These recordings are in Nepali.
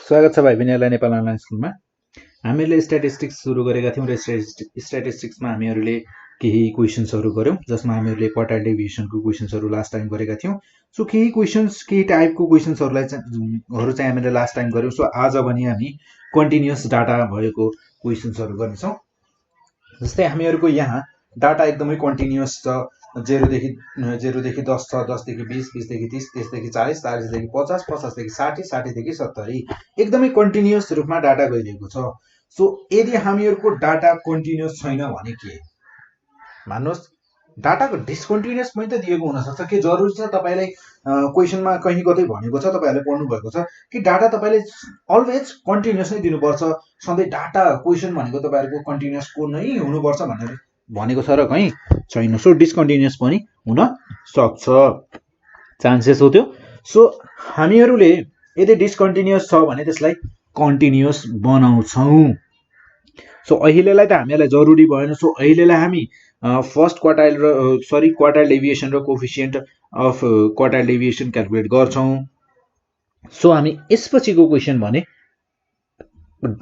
स्वागत छ भाइ बहिनीहरुलाई नेपाल अनलाइन स्कुलमा। हामीले स्ट्याटिस्टिक्स सुरु गरेका थियौं र स्ट्याटिस्टिक्समा हामीहरूले केही क्वेशन्सहरु गर्यौं जसमा हामीहरूले क्वार्टाइल डेभिएसनको क्वेशन्सहरु लास्ट टाइम गरेका थियौं। सो केही क्वेशन्स केही टाइपको क्वेशन्सहरुलाई चाहिँ हामीले लास्ट टाइम गर्यौं। सो आज भने हामी कन्टिन्युअस डाटा भएको क्वेशन्सहरु गर्नेछौं। जस्तै हामीहरुको यहाँ डाटा एकदमै कन्टिन्युअस छ। 0 देखि 10 छ, 10 देखि 20, 20 देखि 30, 30 देखि 40, 40 देखि 50, 50 देखि 60, 60 देखि 70 एकदमै कन्टिन्युअस रूपमा डाटा गइरहेको छ। सो यदि हामीहरुको डाटा कन्टिन्युअस छैन भने के मान्नुस् डाटाको डिस्कन्टिन्युअस पनि त दिएको हुन सक्छ। के जरुरी छ तपाईलाई क्वेशनमा कहीं कतै भनेको छ, तपाईहरुले पढ्नु भएको छ कि डाटा तपाईले अलवेज कन्टिन्युअस नै दिनुपर्छ, सधैँ डाटा क्वेशन भनेको तपाईहरुको कन्टिन्युअस को नै हुनुपर्छ भनेर भनेको छ र कहीं छैन। सो डिस्कन्टिन्युअस पनि हुन सक्छ, चान्सेस हो त्यो। सो हामीहरुले यदि डिस्कन्टिन्युअस छ भने त्यसलाई कन्टिन्युअस बनाउँछौं। सो अहिलेलाई त हामीलाई जरुरी भएन। सो अहिलेलाई हामी फर्स्ट क्वार्टाइल र क्वार्टाइल डेभिएसन र coefficient of quartile deviation calculate गर्छौं। सो हामी यसपछिको क्वेशन भने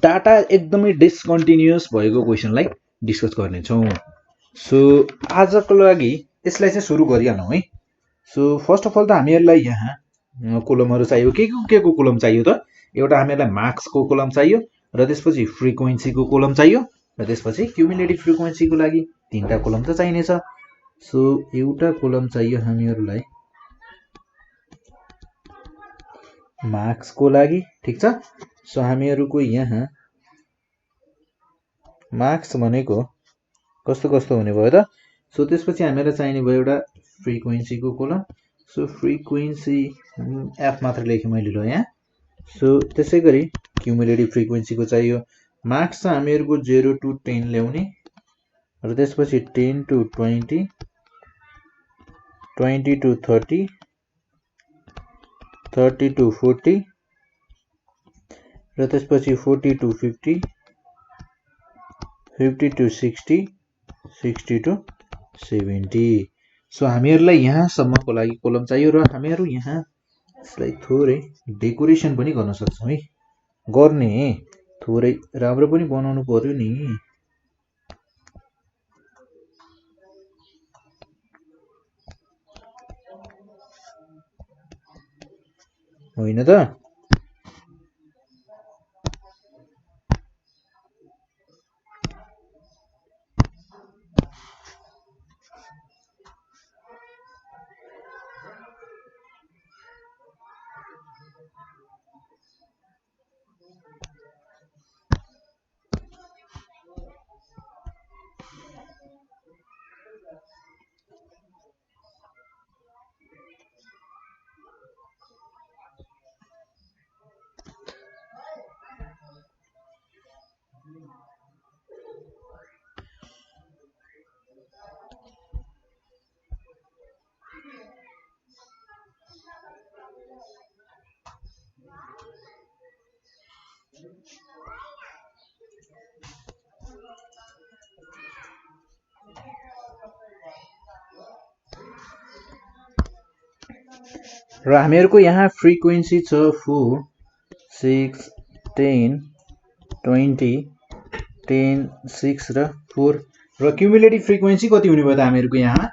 डाटा एकदमै डिस्कन्टिन्युअस भएको क्वेशनलाई डिस्कस गर्नेछौं। सो आजको लागि यसलाई चाहिँ सुरु गरिहालौं है। सो फर्स्ट अफ अल त हामीहरुलाई यहाँ कोलमहरु चाहियो। के को कोलम चाहियो त? एउटा हामीहरुलाई मार्क्सको कोलम चाहियो र त्यसपछि फ्रिक्वेन्सीको कोलम चाहियो र त्यसपछि क्युमुलेटिभ फ्रिक्वेन्सीको लागि तीनटा कोलम त चाहिनेछ। सो एउटा कोलम चाहियो हामीहरुलाई मार्क्सको लागि, ठीक छ। सो हामीहरुको यहाँ मार्क्स भनेको कस्तो कस्तो हुने भयो त? सो त्यसपछि हामीलाई चाहिने भयो एउटा फ्रिक्वेन्सीको कोलम। सो फ्रिक्वेन्सी एफ मात्र लेखे मैले ल यहाँ। सो त्यसैगरी क्युमुलेटिभ फ्रिक्वेन्सीको चाहियो। मार्क्स चाहिँ हामीहरुको 0 to 10 ल्याउने र त्यसपछि 10 to 20, 20 to 30, 30 to 40 र त्यसपछि 40 to 50, 50 to 60, 60 to 70। सो हामीहरुलाई यहाँ सम्मको लागि कोलम चाहियो र हामीहरु यहाँ यसलाई थोरै डेकोरेसन पनि गर्न सक्छौं है। गर्ने थोरै राम्रो पनि बनाउनु पर्यो नि, होइन त? र हामीहरुको यहाँ फ्रिक्वेन्सी छ 4, 6, 10, 20, 10, 6 र 4 र क्युमुलेटिभ फ्रिक्वेन्सी कति हुने भयो त हामीहरुको यहाँ?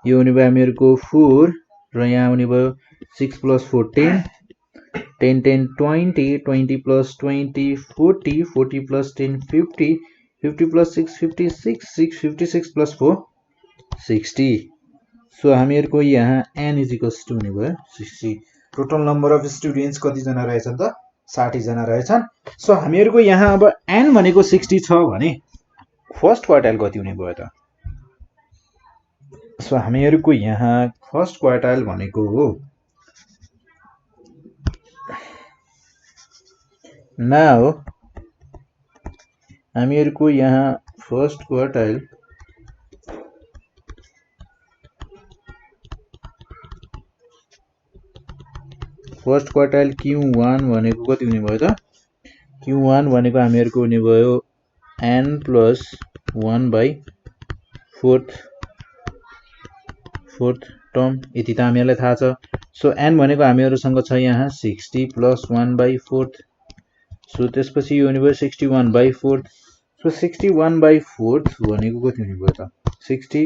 यो हुने भयो हामीहरुको 4 र यहाँ हुने भयो 6 + 4 10, 10 10 20, 20 + 20 40, 40 + 10 50, 50 + 6 56, 6 56 + 4 60। सो हामीहरुको यहाँ n = हुने भयो 60। टोटल नम्बर अफ स्टुडेन्ट्स कति जना रहेछन् त? 60 जना रहेछन्। सो हामीहरुको यहाँ अब n भनेको 60 छ भने फर्स्ट क्वार्टाइल कति हुने भयो त? सो हामीहरुको यहाँ फर्स्ट क्वार्टाइल भनेको हो नाउ हामीहरुको यहाँ फर्स्ट क्वार्टाइल Q1 भनेको कति हुने भयो त? Q1 भनेको हामीहरुको हुने भयो n + 1/4 टर्म। यति त हामीहरुलाई थाहा छ। सो n भनेको हामीहरुसँग छ यहाँ 60 + 1/4 सो त्यसपछि यो हुने भयो 61/4 सो 61/4 भनेको कति हुने भयो त 60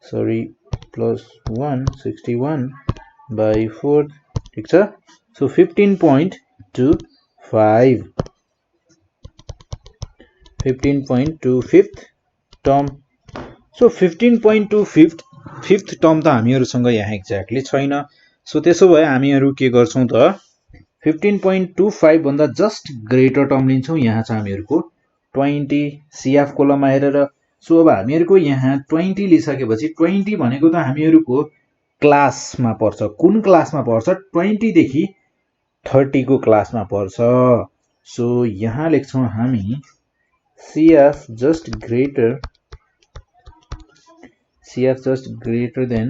सरी प्लस 1 61/4 ठीक छ so 15.25 15.25 term so 15.25 fifth term त हामीहरुसँग यहाँ एक्ज्याक्टली छैन सो त्यसो भए हामीहरु के गर्छौं त 15.25 भन्दा जस्ट ग्रेटर टर्म लिन्छौं यहाँ छ हामीहरुको 20 CF कोलममा हेरेर सो अब हामीहरुको यहाँ 20 लिइसकेपछि 20 भनेको त हामीहरुको क्लासमा पर्छ कुन क्लासमा पर्छ 20 देखि 30 को क्लासमा पर्छ सो यहाँ लेख्छौं हामी CF just greater than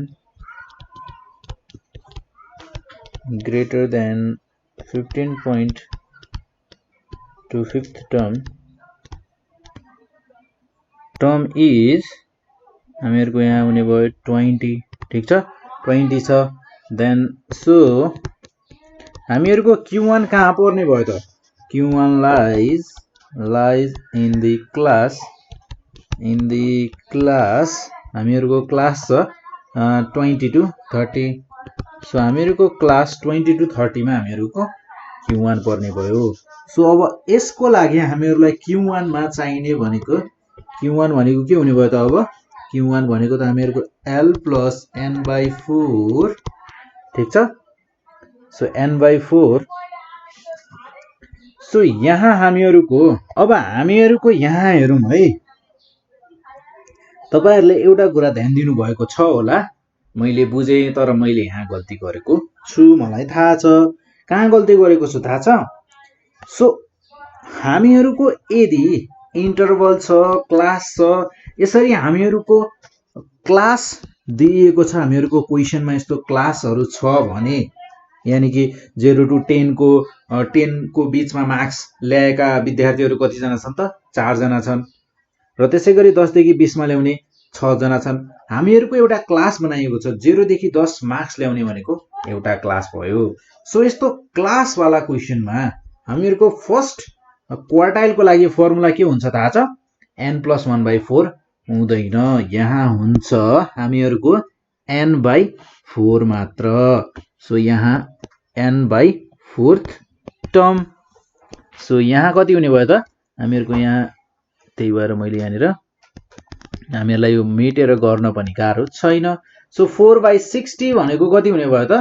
15.25 term is हामीहरुको यहाँ हुने भयो 20 ठीक छ 20 छ देन सो हामीहरुको Q1 कहाँ पर्ने भयो त Q1 lies in the class हामीहरुको क्लास छ 20 to 30 सो हामीहरुको क्लास 20 to 30 मा हामीहरुको Q1 पर्ने भयो सो अब यसको लागि हामीहरुलाई Q1 मा चाहिने भनेको Q1 भनेको के हुने भयो त अब Q1 भनेको त हामीहरुको L plus n/4 ठीक छ सो n/4 सो यहाँ हामीहरुको अब हामीहरुको यहाँ हेरौं है तपाईहरुले एउटा कुरा ध्यान दिनु भएको छ होला मैले बुझे तर मैले यहाँ गल्ती गरेको छु मलाई थाहा छ कहाँ गल्ती गरेको छु थाहा छ सो हामीहरुको यदि इन्टरभल छ क्लास छ यसरी हामीहरुको क्लास दिएको छ हामीहरुको क्वेशनमा यस्तो क्लासहरु छ भने यानी कि 0 to 10 को बीचमा मार्क्स ल्याएका विद्यार्थीहरु कति जना छन् त 4 जना छन् र त्यसैगरी 10 देखि 20 मा ल्याउने 6 जना छन् हामीहरुको एउटा क्लास बनाइएको छ 0 देखि 10 मार्क्स ल्याउने भनेको एउटा क्लास भयो सो यस्तो क्लास वाला क्वेशनमा हामीहरुको फर्स्ट क्वार्टाइलको लागि फर्मुला के हुन्छ थाहा छ n+1/4 हुँदैन यहाँ हुन्छ हामीहरुको n/4 मात्र सो यहाँ n/4 टर्म सो यहाँ कति हुने भयो त हामीहरुको यहाँ त्यही भएर मैले यहाँनिर हामीहरुलाई यो मेटेर गर्न पनि गाह्रो छैन सो 4/60 भनेको कति हुने भयो त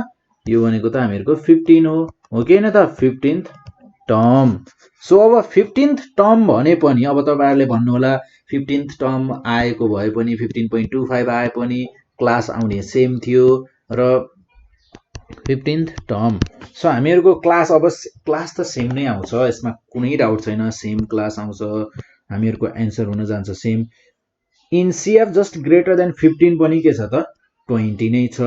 यो भनेको त हामीहरुको 15 हो के हैन त 15th टर्म सो अब 15th टर्म भने पनि अब तपाईहरुले भन्नु होला 15th टर्म आएको भए पनि 15.25 आए पनि क्लास आउने सेम थियो र 15th टर्म सो हामीहरुको क्लास अब क्लास त सेम नै आउँछ यसमा कुनै डाउट छैन सेम क्लास आउँछ हामीहरुको आन्सर हुन जान्छ same in CF just greater than 15 पनि के छ त 20 नै छ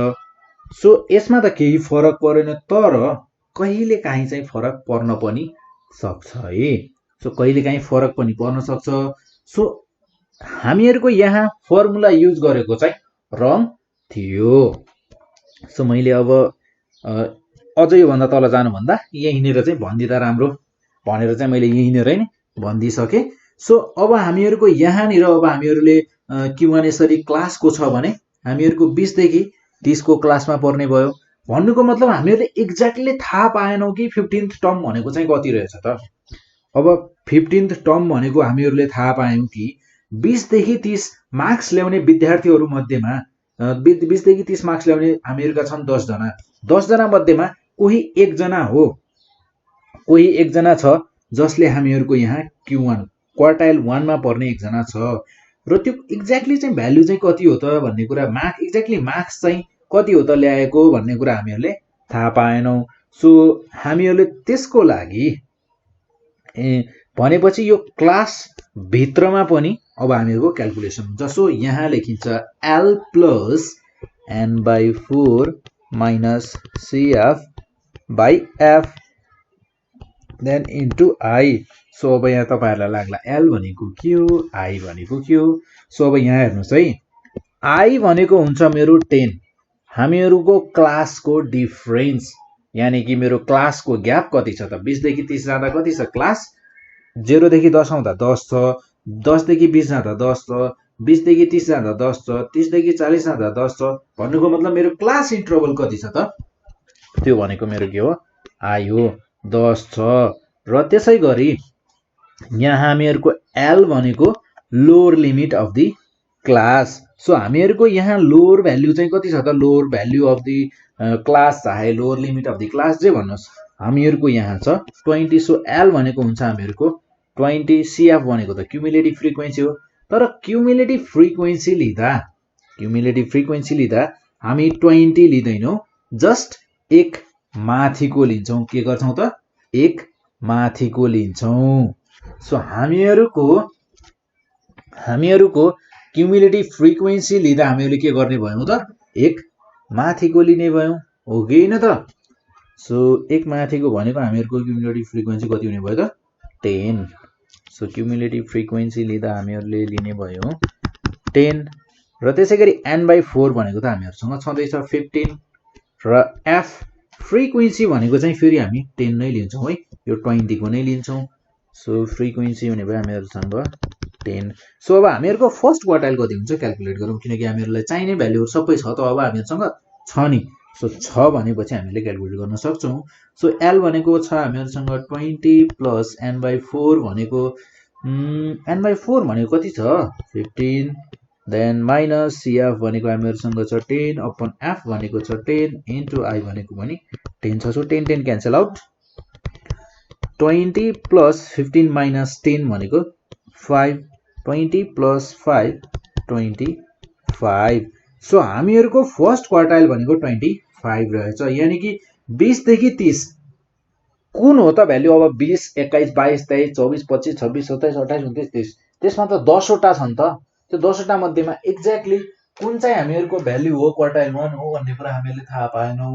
सो यसमा त केही फरक परेन तर कहिले काहीँ चाहिँ फरक पर्न पनि सक्छ है सो कहिले काहीँ फरक पनि पर्न सक्छ सो हामीहरुको यहाँ फर्मुला युज गरेको चाहिँ रङ थियो सो मैले अब अझै यो भन्दा तल जानु भन्दा यहीँनेर चाहिँ भन्दिदा राम्रो भनेर चाहिँ मैले यहीँनेर नै भन्दिसके सो अब हामीहरुको यहाँनिर अब हामीहरुले Q1 यसरी क्लासको छ भने हामीहरुको 20 देखि 30 को क्लासमा पर्ने भयो भन्नुको मतलब हामीहरुले एक्ज्याक्टली थाहा पाएनौ कि 15th टर्म भनेको चाहिँ कति रहेछ त अब 15th टर्म भनेको हामीहरुले थाहा पायौं कि 20 देखि 30 मार्क्स ल्याउने विद्यार्थीहरु मध्येमा 20 देखि 30 मार्क्स ल्याउने हामीहरुका छन् 10 जना 10 जना मध्येमा कोही एक जना हो कोही एक जना छ जसले हामीहरुको यहाँ Q1 क्वार्टाइल 1 मा पर्ने एक जना छ र त्यो एक्ज्याक्टली चाहिँ भ्यालु चाहिँ कति हो त भन्ने कुरा एक्ज्याक्टली मार्क्स चाहिँ कति हो त ल्याएको भन्ने कुरा हामीहरुले थाहा पाएनौ सो हामीहरुले त्यसको लागि भनेपछि यो क्लास भित्रमा पनि अब हामीहरुको क्याल्कुलेसन हुन्छ सो यहाँ लेखिन्छ L plus n/4 minus CF by F then into I so अब यहाँ तपाईहरुलाई लाग्ला L भनेको के हो I भनेको के हो सो अब यहाँ हेर्नुस् है I भनेको हुन्छ मेरो 10 हामीहरुको क्लासको डिफरेन्स यानी कि मेरो क्लासको ग्याप कति छ त 20 देखि 30 जाँदा कति छ क्लास 0 देखि 10 आउँदा 10 छ 10 देखि 20 जाँदा 10 छ 20 देखि 30 जाँदा 10 छ 30 देखि 40 जाँदा 10 छ भन्नुको मतलब मेरो क्लास इन्टरभल कति छ त त्यो भनेको मेरो के हो आयो 10 छ र त्यसै गरी यहाँ हामीहरुको L भनेको lower limit of the class so हामीहरुको यहाँ लोअर भ्यालु चाहिँ कति छ त lower value of the class चाहे lower limit of the class जे भन्नुस् हामीहरुको यहाँ छ 20 सो L भनेको हुन्छ हामीहरुको 20 CF भनेको त क्युमुलेटिभ फ्रिक्वेन्सी हो तर क्युमुलेटिभ फ्रिक्वेन्सी लिँदा हामी 20 लिदैनौ जस्ट एक माथिको लिन्छौं के गर्छौं त एक माथिको लिन्छौं सो हामीहरुको क्युमुलेटिभ फ्रिक्वेन्सी लिँदा हामीहरुले के गर्ने भयौं त एक माथिको लिने भयौं हो कि हैन त सो एक माथिको भनेको हामीहरुको क्युमुलेटिभ फ्रिक्वेन्सी कति हुने भयो त 10 सो क्युमुलेटिभ फ्रिक्वेन्सी लिँदा हामीहरुले लिने भयो 10 र त्यसैगरी n/4 भनेको त हामीहरुसँग छँदै छ 15 र f फ्रिक्वेन्सी भनेको चाहिँ फेरि हामी 10 नै लिन्छौं है यो 20 को नै लिन्छौं सो फ्रिक्वेन्सी हुने भयो हामीहरुसँग 10 सो अब हामीहरुको फर्स्ट क्वार्टाइल कति हुन्छ क्याल्कुलेट गरौँ किनकि हामीहरुलाई चाहिने भ्यालुहरु सबै छ त अब हामीहरुसँग छ नि सो 6 भनेपछि हामीले क्याल्कुलेट गर्न सक्छौं सो L भनेको छ हामीहरुसँग 20 प्लस n/4 भनेको n/4 भनेको कति छ 15 देन माइनस CF भनेको हामीहरुसँग छ 10 अपन F भनेको छ 10 इन्टु I भनेको पनि 10 छ so 10 10 cancel out 20 plus 15 minus 10 भनेको 5 20 प्लस 5 25 सो हामीहरुको फर्स्ट क्वार्टाइल भनेको 25 रहेछ यानी कि 20 देखि 30 कुन हो त भ्यालु अब 20 21 22 23 24 25 26 27 28 29 30 त्यसमा त 10 वटा छन् त त्यो 10 वटा मध्येमा एक्ज्याक्टली कुन चाहिँ हामीहरुको भ्यालु हो क्वार्टाइल 1 हो भन्ने कुरा हामीले थाहा पाएनौ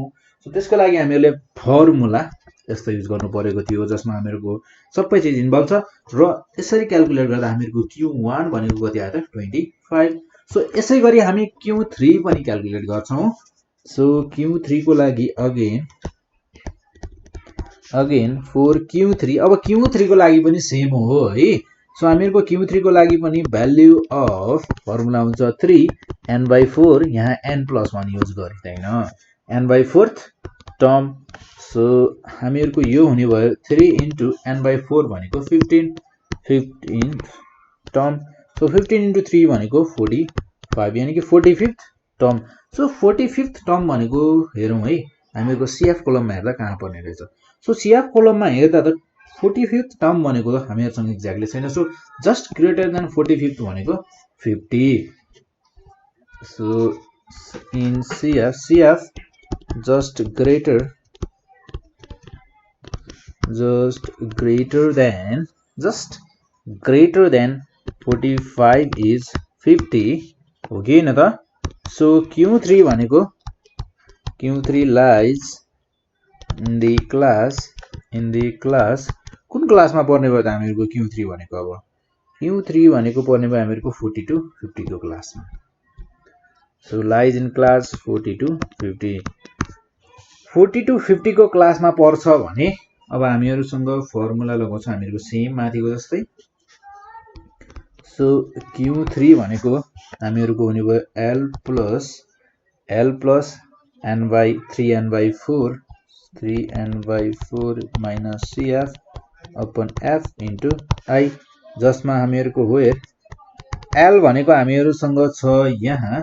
सो त्यसको लागि हामीहरुले फर्मुला यस्तो युज गर्नु परेको थियो जसमा हामीहरुको सबै चीज इन्भल्भ छ र यसरी क्याल्कुलेट गर्दा हामीहरुको Q1 भनेको कति आयो त 25 सो यसै गरी हामी Q3 पनि क्याल्कुलेट गर्छौं सो Q3 को लागि अगेन फर Q3 अब Q3 को लागि पनि सेम हो है सो हामीहरुको Q3 को लागि पनि भ्यालु अफ फर्मुला हुन्छ 3 n/4 यहाँ n+1 युज गरिदैन n/4 टर्म सो हामीहरुको यो हुने भयो 3 इन्टु n/4 भनेको 15 टर्म सो 15 इन्टु 3 भनेको 45 यानी कि 45th term so 45th term भनेको हेरौं है हामीहरुको CF कोलममा हेर्दा कहाँ पर्ने रहेछ सो CF कोलममा हेर्दा त 45th टर्म भनेको हामीहरुसँग एक्ज्याक्टली छैन so just greater than 45th भनेको 50 so in CF just greater than 45 is 50 हो कि हैन त सो Q3 भनेको Q3 lies in the class कुन क्लासमा पर्ने भयो त हामीहरुको Q3 भनेको अब Q3 भनेको पर्ने भयो हामीहरुको 40 to 50 को क्लासमा so lies in class 40 to 50 को क्लासमा पर्छ भने अब हामीहरुसँग फर्मुला लगाउँछ हामीहरुको सेम माथिको जस्तै सो Q3 भनेको हामीहरुको हुने भयो L plus n/3n/4 3n/4 minus CF upon F into I जसमा हामीहरुको हो L भनेको हामीहरुसँग छ यहाँ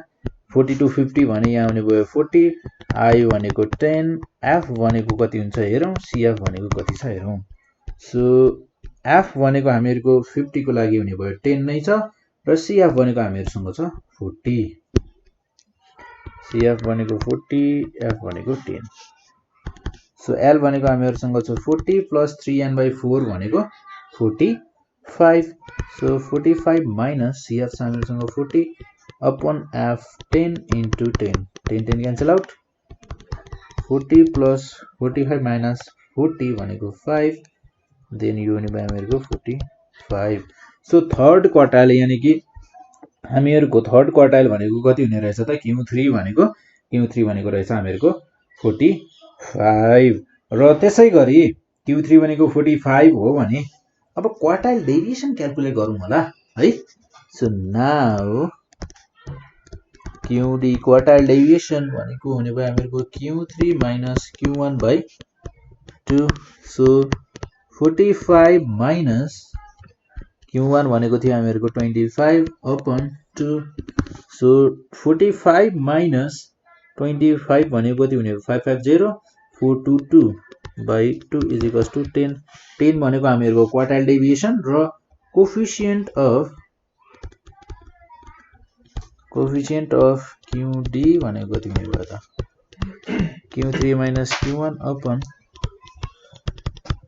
40 to 50 भने यहाँ हुने भयो 40 I भनेको 10 F भनेको कति हुन्छ हेरौं CF भनेको कति छ हेरौं सो F भनेको हामीहरुको 50 को लागि हुने भयो 10 नै छ र CF भनेको हामीहरुसँग छ 40 CF भनेको 40 F भनेको 10 सो L भनेको हामीहरुसँग छ 40 प्लस 3n/4 भनेको 45 so 45 minus CF हामीहरुसँग 40 upon F 10 into 10 10 10 cancel out 40 plus 45 minus 40 भनेको 5 then यो हुने भयो हामीहरुको 45 सो थर्ड क्वार्टाइल यानी कि हामीहरुको थर्ड क्वार्टाइल भनेको कति हुने रहेछ त Q3 भनेको रहेछ हामीहरुको 5 र त्यसै गरी Q3 भनेको 45 हो भने अब क्वार्टाइल डेभिएसन क्याल्कुलेट गरौँ होला है। So now QD quartile deviation भनेको हुने भयो हामीहरुको Q3 minus Q1 by 2 so 45 minus Q1 भनेको थियो हामीहरुको 25 upon 2 सो 45 minus 25 भनेको कति हुने 550 422 by 2 is equals to 10 10 भनेको हामीहरुको क्वार्टाइल डेभिएसन र कोएफिसिएन्ट अफ QD भनेको कति हुने भयो त Q3 minus Q1 upon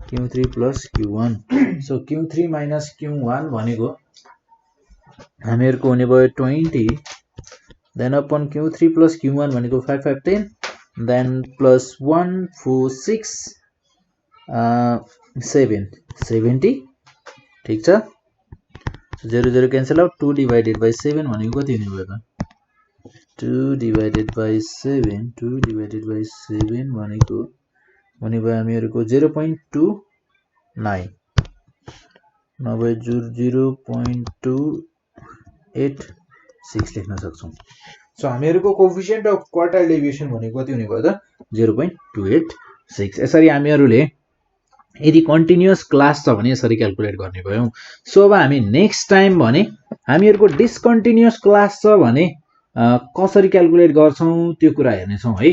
Q3 plus Q1 so Q3 minus Q1 भनेको हामीहरुको हुने भयो 20 then upon Q3 plus Q1 भनेको 5510 then plus 1 4 6 7 70 ठीक छ 0 0 cancel out 2 divided by 7 भनेको कति हुने भयो त 2 divided by 7 भनेको हुने भयो हामीहरुको 0.29 नभए 0.286 लेख्न सक्छौं सो हामीहरुको कोएफिसिएन्ट अफ क्वार्टाइल डेभिएसन भनेको कति हुने भयो त 0.286 यसरी हामीहरुले यदि कन्टिन्युअस क्लास छ भने यसरी क्याल्कुलेट गर्ने भयौं सो अब हामी नेक्स्ट टाइम भने हामीहरुको डिस्कन्टिन्युअस क्लास छ भने कसरी क्याल्कुलेट गर्छौं त्यो कुरा हेर्ने छौं है।